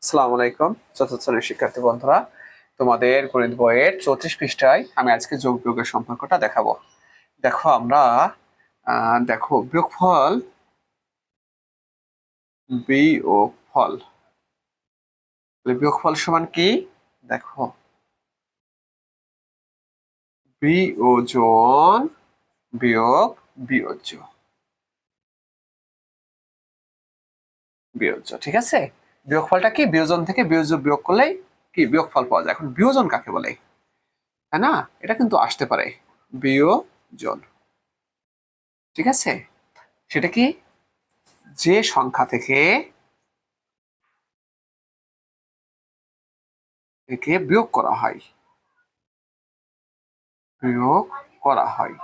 আসসালামু আলাইকুম চতুর্থ শ্রেণীর শিক্ষার্থী বন্ধুরা, তোমাদের গণিত বইয়ের 34 পৃষ্ঠায় আমি আজকে যোগ বিয়োগের সম্পর্কটা দেখাবো। দেখো আমরা দেখো বিয়োগফল বিয়োগফল বিয়োগফল সমান কি? দেখো বিয়োজন বিয়োগ বিয়োজ্য বিয়োজ্য, ঠিক আছে। বিয়োগফলটা কি? বিয়োজন থেকে বিয়োজ্য বিয়োগ করলেই কি বিয়োগফল পাওয়া যায়। এখন বিয়োজন কাকে বলে, তাই না? এটা কিন্তু আসতে পারে বিয়োজন, ঠিক আছে। সেটা কি? যে সংখ্যা থেকে একে বিয়োগ করা হয়, বিয়োগ করা হয়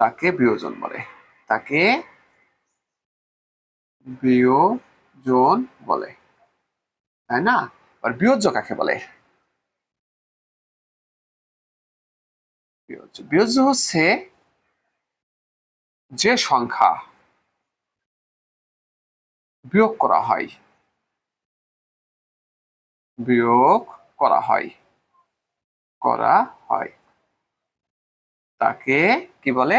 তাকে বিয়োজন বলে, তাকে বিয়োজন বলে, তাই না? আর বিয়োজ্য কাকে বলে? বিয়োজ্য বিয়োজ্য হচ্ছে যে সংখ্যা বিয়োগ করা হয়, বিয়োগ করা হয় করা হয় তাকে কি বলে?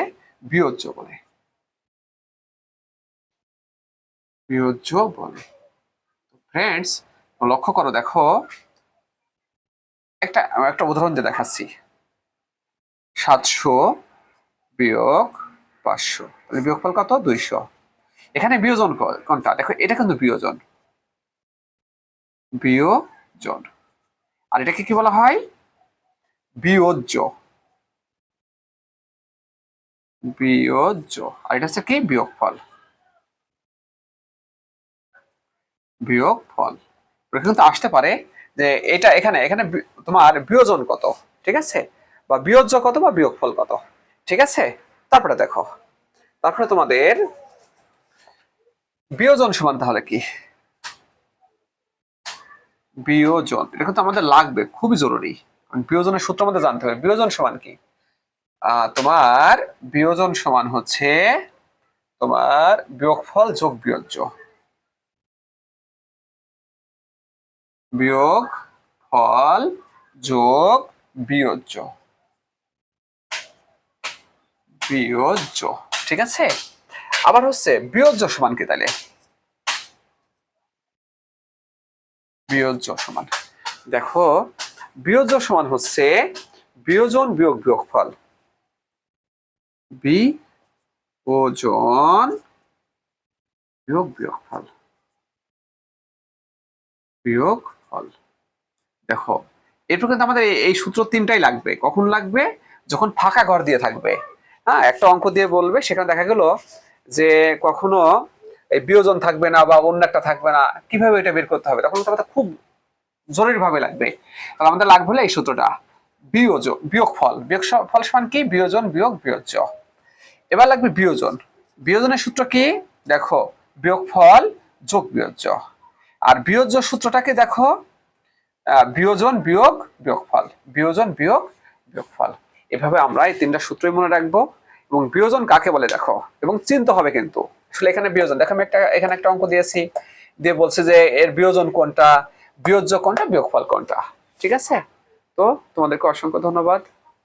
বিয়োজ্য বলে, বিয়োজ্য বলে। ফ্রেন্ডস, লক্ষ্য করো, দেখো একটা একটা উদাহরণ দিয়ে দেখাচ্ছি। 700 বিয়োগ 500, বিয়োগফল কত? 200। এখানে বিয়োজন কোনটা? দেখো এটা কিন্তু বিয়োজন, বিয়োজন। আর এটাকে কি বলা হয়? বিয়োজ্য, বিয়োজ্য। আর এটা হচ্ছে কি? বিয়োগফল, বিয়োগফল। কিন্তু আসতে পারে যে এটা এখানে এখানে তোমার বিয়োজন কত, ঠিক আছে, বা বিয়োজ্য কত বা বিয়োগফল কত, ঠিক আছে। তারপরে দেখো, তারপরে তোমাদের বিয়োজন সমান তাহলে কি? বিয়োজন এটা কিন্তু আমাদের লাগবে, খুবই জরুরি। বিয়োজনের সূত্র আমাদের জানতে হবে। বিয়োজন সমান কি? তোমার বিয়োজন সমান হচ্ছে তোমার বিয়োগফল যোগ বিয়োজ্য, বিয়োগফল যোগ বিয়োজ্য, বিয়োজ্য, ঠিক আছে। আবার হচ্ছে বিয়োজ্য সমান কি তাহলে? বিয়োজ্য সমান, দেখো বিয়োজ্য সমান হচ্ছে বিয়োজন বিয়োগ বিয়োগফল, বিয়োজন বিয়োগ বিয়োগফল, বিয়োগফল। দেখো এরপর কিন্তু আমাদের এই সূত্র তিনটাই লাগবে। কখন লাগবে? যখন ফাঁকা ঘর দিয়ে থাকবে। হ্যাঁ, একটা অঙ্ক দিয়ে বলবে, সেখানে দেখা গেল যে কখনো এই বিয়োজন থাকবে না বা অন্য একটা থাকবে না, কিভাবে এটা বের করতে হবে, তখন তো আমাদের খুব জরুরি ভাবে লাগবে। তাহলে আমাদের লাগবে হলো এই সূত্রটা, বিয়োজন বিয়োগফল, বিয়োগফল সমান কি? বিয়োজন বিয়োগ বিয়োজ্য। এবার লাগবে বিয়োজন। বিয়োজনের সূত্র কি? দেখো বিয়োগফল যোগ বিয়োজ্য। আর বিয়োজ্য সূত্রটাকে দেখো বিয়োজন বিয়োগ বিয়োগফল, বিয়োজন বিয়োগ বিয়োগফল। এভাবে আমরা এই তিনটা সূত্রই মনে রাখবো। এবং বিয়োজন কাকে বলে দেখো, এবং চিনতে হবে কিন্তু আসলে এখানে বিয়োজন। দেখো আমি এখানে একটা অঙ্ক দিয়েছি, দিয়ে বলছে যে এর বিয়োজন কোনটা, বিয়োজ্য কোনটা, বিয়োগফল কোনটা, ঠিক আছে। তো তোমাদেরকে অসংখ্য ধন্যবাদ।